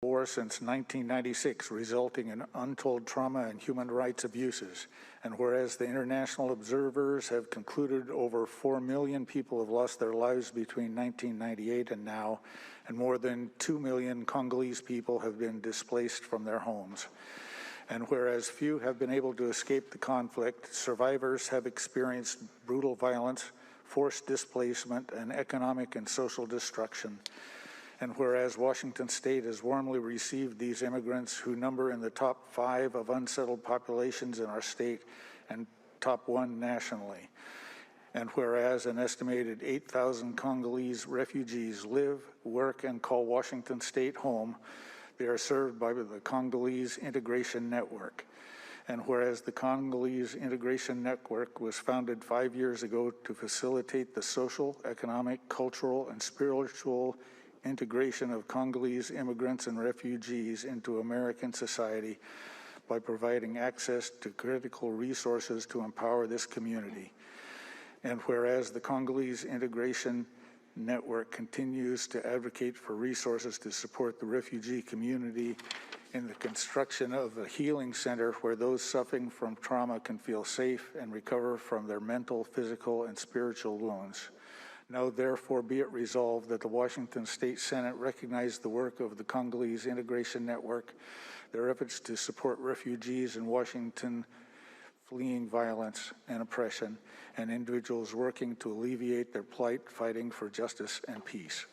war since 1996, resulting in untold trauma and human rights abuses. And whereas the international observers have concluded over 4 million people have lost their lives between 1998 and now, and more than 2 million Congolese people have been displaced from their homes. And whereas few have been able to escape the conflict, survivors have experienced brutal violence, forced displacement, and economic and social destruction. And whereas Washington State has warmly received these immigrants who number in the top 5 of unsettled populations in our state and top 1 nationally. And whereas an estimated 8,000 Congolese refugees live, work, and call Washington State home, they are served by the Congolese Integration Network. And whereas the Congolese Integration Network was founded 5 years ago to facilitate the social, economic, cultural, and spiritual integration of Congolese immigrants and refugees into American society by providing access to critical resources to empower this community. And whereas the Congolese Integration Network continues to advocate for resources to support the refugee community in the construction of a healing center where those suffering from trauma can feel safe and recover from their mental, physical, and spiritual wounds. Now, therefore, be it resolved that the Washington State Senate recognize the work of the Congolese Integration Network, their efforts to support refugees in Washington fleeing violence and oppression, and individuals working to alleviate their plight, fighting for justice and peace.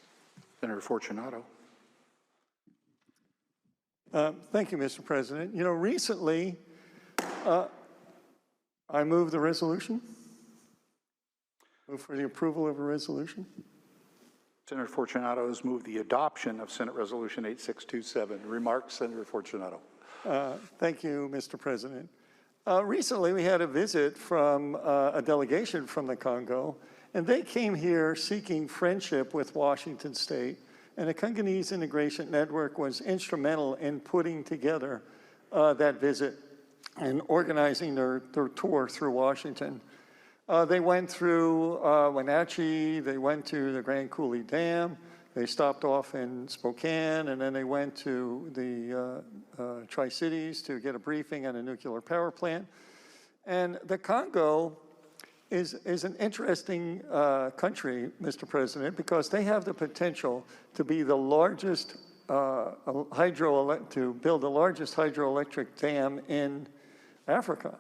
Senator Fortunato. Thank you, Mr. President. You know, recently, I moved the resolution. Move for the approval of a resolution. Senator Fortunato has moved the adoption of Senate Resolution 8627. Remarks, Senator Fortunato. Thank you, Mr. President. Recently, we had a visit from a delegation from the Congo, and they came here seeking friendship with Washington State, and the Congolese Integration Network was instrumental in putting together that visit and organizing their tour through Washington. They went through Wenatchee, they went to the Grand Coulee Dam, they stopped off in Spokane, and then they went to the Tri-Cities to get a briefing on a nuclear power plant. And the Congo is an interesting country, Mr. President, because they have the potential to be the largest to build the largest hydroelectric dam in Africa.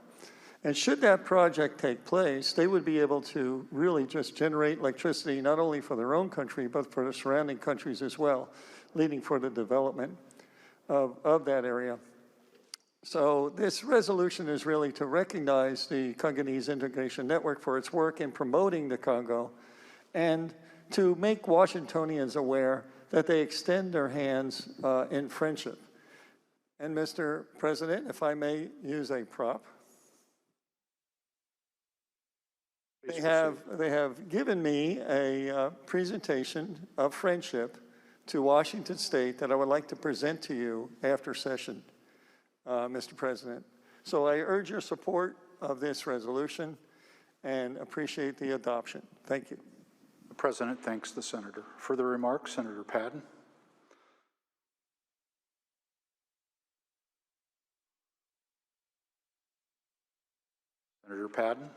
And should that project take place, they would be able to really just generate electricity, not only for their own country, but for the surrounding countries as well, leading for the development of that area. So this resolution is really to recognize the Congolese Integration Network for its work in promoting the Congo, and to make Washingtonians aware that they extend their hands in friendship. And Mr. President, if I may use a prop, they have given me a presentation of friendship to Washington State that I would like to present to you after session, Mr. President. So I urge your support of this resolution and appreciate the adoption. Thank you. The President thanks the Senator. Further remarks, Senator Padden. Senator Padden.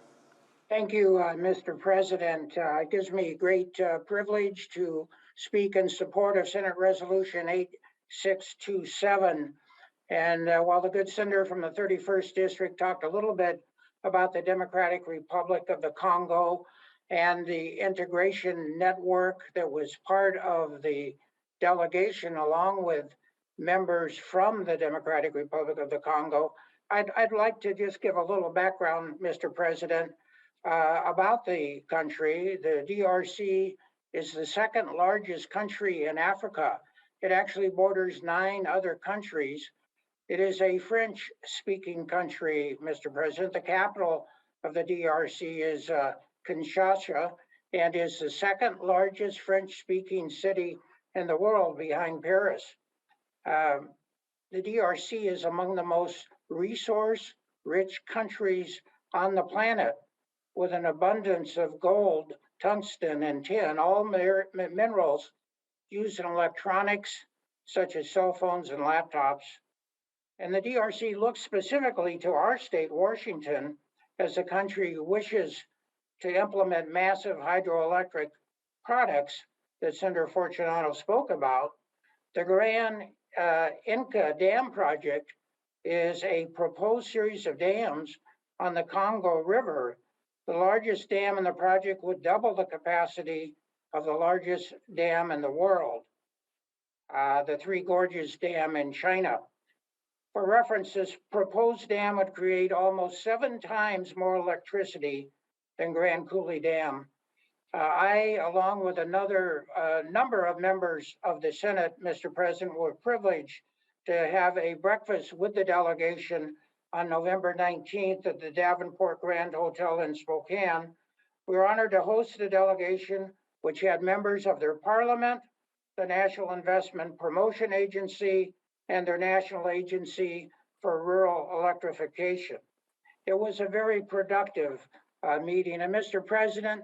Thank you, Mr. President. It gives me great privilege to speak in support of Senate Resolution 8627. And while the good senator from the 31st District talked a little bit about the Democratic Republic of the Congo and the integration network that was part of the delegation, along with members from the Democratic Republic of the Congo, I'd like to just give a little background, Mr. President, about the country. The DRC is the second largest country in Africa. It actually borders 9 other countries. It is a French-speaking country, Mr. President. The capital of the DRC is Kinshasa, and is the second largest French-speaking city in the world behind Paris. The DRC is among the most resource-rich countries on the planet, with an abundance of gold, tungsten, and tin, all minerals used in electronics, such as cell phones and laptops. And the DRC looks specifically to our state, Washington, as the country wishes to implement massive hydroelectric products that Senator Fortunato spoke about. The Grand Inca Dam project is a proposed series of dams on the Congo River. The largest dam in the project would double the capacity of the largest dam in the world, the Three Gorges Dam in China. For reference, this proposed dam would create almost 7 times more electricity than Grand Coulee Dam. I, along with another number of members of the Senate, Mr. President, were privileged to have a breakfast with the delegation on November 19th at the Davenport Grand Hotel in Spokane. We were honored to host the delegation, which had members of their parliament, the National Investment Promotion Agency, and their National Agency for Rural Electrification. It was a very productive meeting. And Mr. President,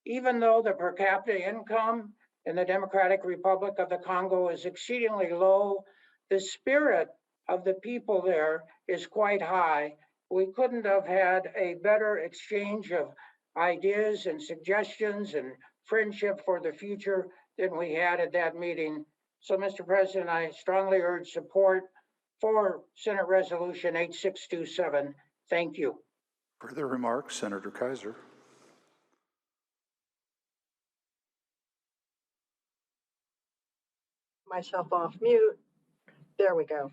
even though the per capita income in the Democratic Republic of the Congo is exceedingly low, the spirit of the people there is quite high. We couldn't have had a better exchange of ideas and suggestions and friendship for the future than we had at that meeting. So, Mr. President, I strongly urge support for Senate Resolution 8627. Thank you. Further remarks, Senator Kaiser. Myself off mute. There we go.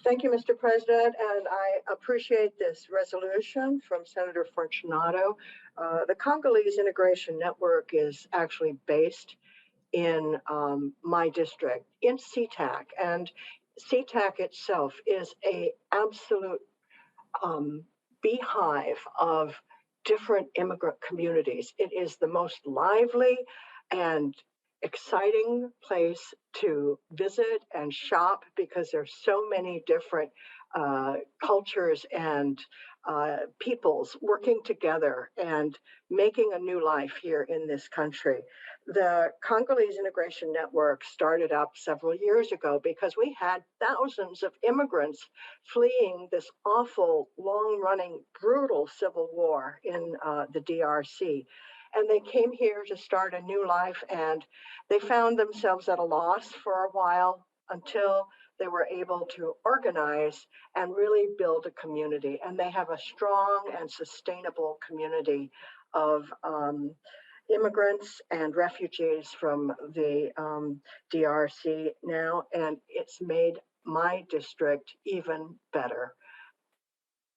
Thank you, Mr. President, and I appreciate this resolution from Senator Fortunato. The Congolese Integration Network is actually based in my district, in SeaTac, and SeaTac itself is a absolute beehive of different immigrant communities. It is the most lively and exciting place to visit and shop because there's so many different cultures and peoples working together and making a new life here in this country. The Congolese Integration Network started up several years ago because we had thousands of immigrants fleeing this awful, long-running, brutal civil war in the DRC. And they came here to start a new life, and they found themselves at a loss for a while until they were able to organize and really build a community. And they have a strong and sustainable community of immigrants and refugees from the DRC now, and it's made my district even better.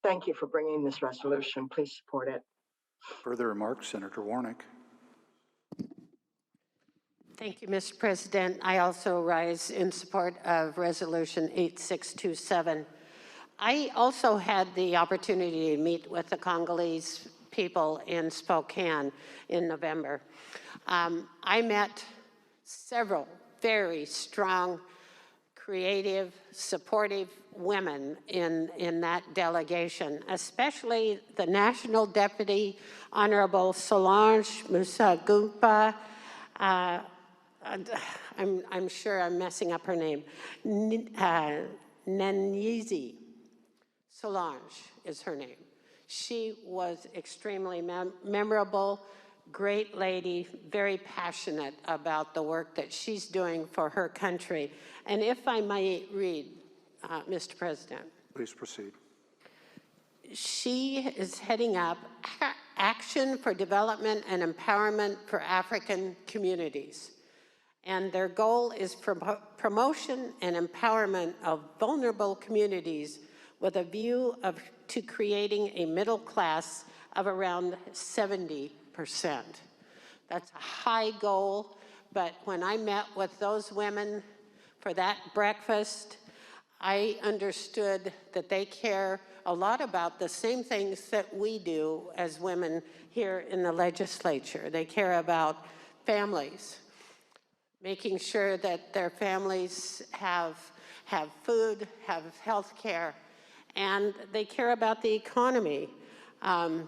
Thank you for bringing this resolution. Please support it. Further remarks, Senator Warnick. Thank you, Mr. President. I also rise in support of Resolution 8627. I also had the opportunity to meet with the Congolese people in Spokane in November. I met several very strong, creative, supportive women in that delegation, especially the National Deputy Honorable Solange Musagumpa. I'm sure I'm messing up her name. Nanyizi Solange is her name. She was extremely memorable, great lady, very passionate about the work that she's doing for her country. And if I might read, Mr. President. Please proceed. She is heading up Action for Development and Empowerment for African Communities. And their goal is promotion and empowerment of vulnerable communities with a view to creating a middle class of around 70%. That's a high goal, but when I met with those women for that breakfast, I understood that they care a lot about the same things that we do as women here in the legislature. They care about families, making sure that their families have food, have health care, and they care about the economy and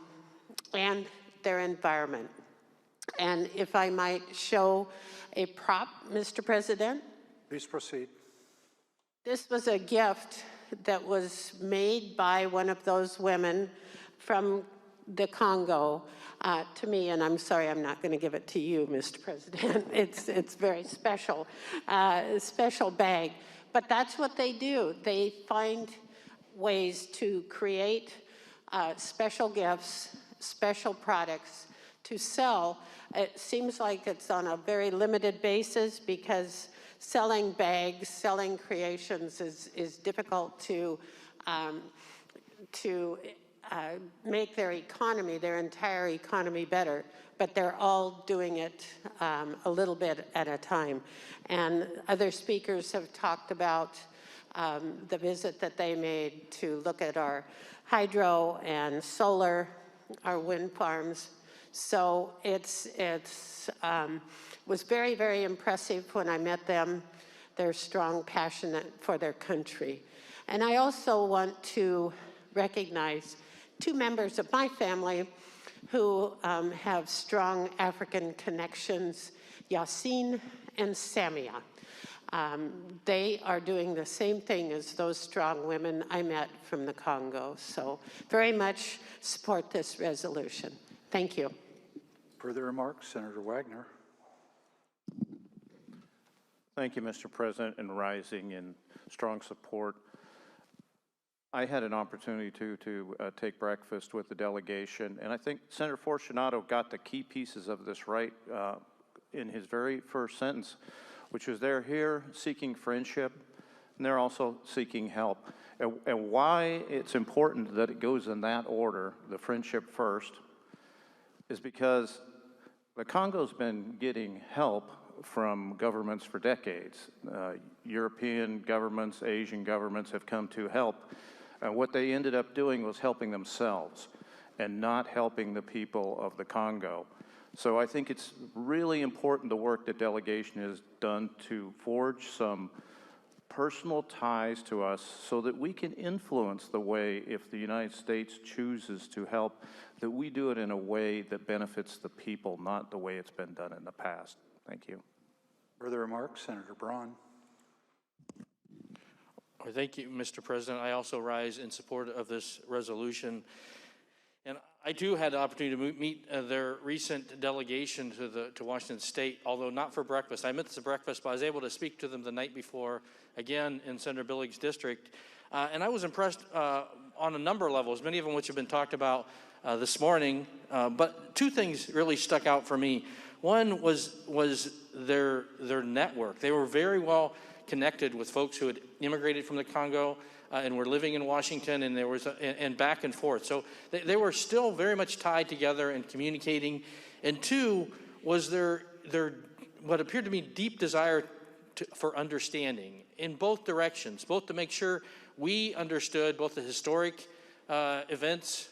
their environment. And if I might show a prop, Mr. President. Please proceed. This was a gift that was made by one of those women from the Congo to me, and I'm sorry, I'm not going to give it to you, Mr. President. It's very special, special bag. But that's what they do. They find ways to create special gifts, special products to sell. It seems like it's on a very limited basis because selling bags, selling creations is difficult to make their economy, their entire economy better, but they're all doing it a little bit at a time. And other speakers have talked about the visit that they made to look at our hydro and solar, our wind farms. So was very, very impressive when I met them, their strong passion for their country. And I also want to recognize two members of my family who have strong African connections, Yassine and Samia. They are doing the same thing as those strong women I met from the Congo. So very much support this resolution. Thank you. Further remarks, Senator Wagner. Thank you, Mr. President, and rising in strong support. I had an opportunity to take breakfast with the delegation, and I think Senator Fortunato got the key pieces of this right in his very first sentence, which was they're here seeking friendship, and they're also seeking help. And why it's important that it goes in that order, the friendship first, is because the Congo's been getting help from governments for decades. European governments, Asian governments have come to help. And what they ended up doing was helping themselves and not helping the people of the Congo. So I think it's really important the work the delegation has done to forge some personal ties to us so that we can influence the way, if the United States chooses to help, that we do it in a way that benefits the people, not the way it's been done in the past. Thank you. Further remarks, Senator Braun. Thank you, Mr. President. I also rise in support of this resolution. And I too had the opportunity to meet their recent delegation to Washington State, although not for breakfast. I missed the breakfast, but I was able to speak to them the night before, again, in Senator Billig's district. And I was impressed on a number of levels, many of them which have been talked about this morning. But two things really stuck out for me. One was their network. They were very well connected with folks who had immigrated from the Congo and were living in Washington, and there was and back and forth. So they were still very much tied together and communicating. And two was their what appeared to me deep desire for understanding in both directions, both to make sure we understood both the historic events,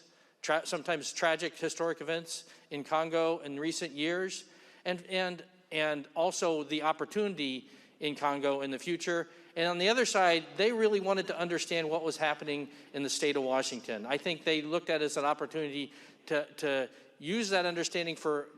sometimes tragic historic events in Congo in recent years, and also the opportunity in Congo in the future. And on the other side, they really wanted to understand what was happening in the state of Washington. I think they looked at it as an opportunity to use that understanding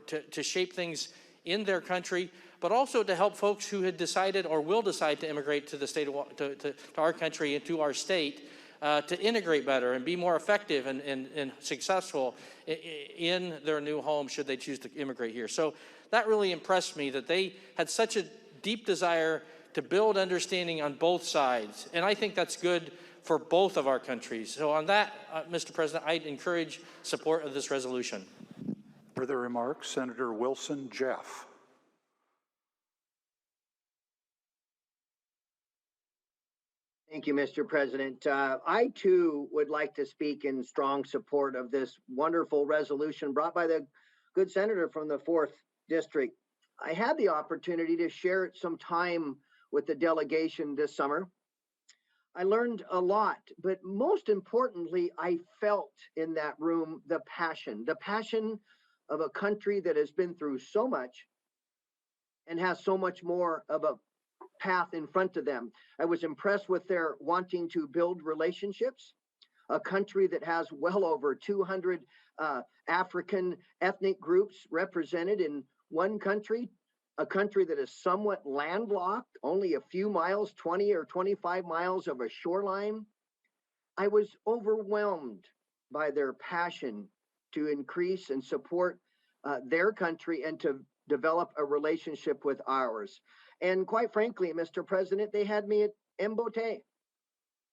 to shape things in their country, but also to help folks who had decided or will decide to immigrate to the state of to our country and to our state to integrate better and be more effective and successful in their new home should they choose to immigrate here. So that really impressed me, that they had such a deep desire to build understanding on both sides. And I think that's good for both of our countries. So on that, Mr. President, I'd encourage support of this resolution. Further remarks, Senator Wilson Jeff. Thank you, Mr. President. I too would like to speak in strong support of this wonderful resolution brought by the good senator from the 4th District. I had the opportunity to share some time with the delegation this summer. I learned a lot, but most importantly, I felt in that room the passion of a country that has been through so much and has so much more of a path in front of them. I was impressed with their wanting to build relationships, a country that has well over 200 African ethnic groups represented in one country, a country that is somewhat landlocked, only a few miles, 20 or 25 miles of a shoreline. I was overwhelmed by their passion to increase and support their country and to develop a relationship with ours. And quite frankly, Mr. President, they had me at Mbote.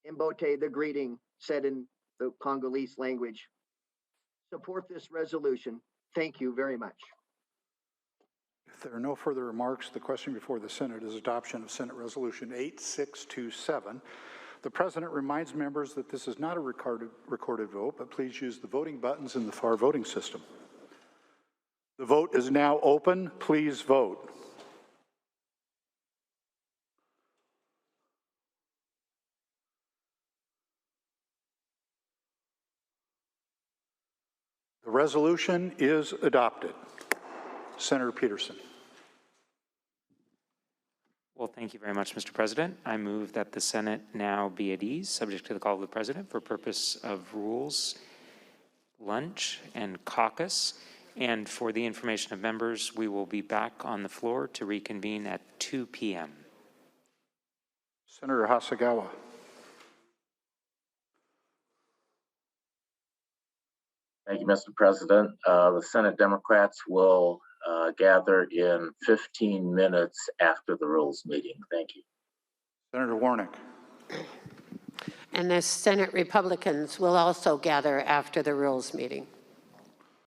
Mbote, the greeting said in the Congolese language. Support this resolution. Thank you very much. If there are no further remarks, the question before the Senate is adoption of Senate Resolution 8627. The President reminds members that this is not a recorded vote, but please use the voting buttons in the far voting system. The vote is now open. Please vote. The resolution is adopted. Senator Peterson. Well, thank you very much, Mr. President. I move that the Senate now be at ease, subject to the call of the President, for purpose of rules, lunch, and caucus. And for the information of members, we will be back on the floor to reconvene at 2 p.m. Senator Hasegawa. Thank you, Mr. President. The Senate Democrats will gather in 15 minutes after the rules meeting. Thank you. Senator Warnick. And the Senate Republicans will also gather after the rules meeting.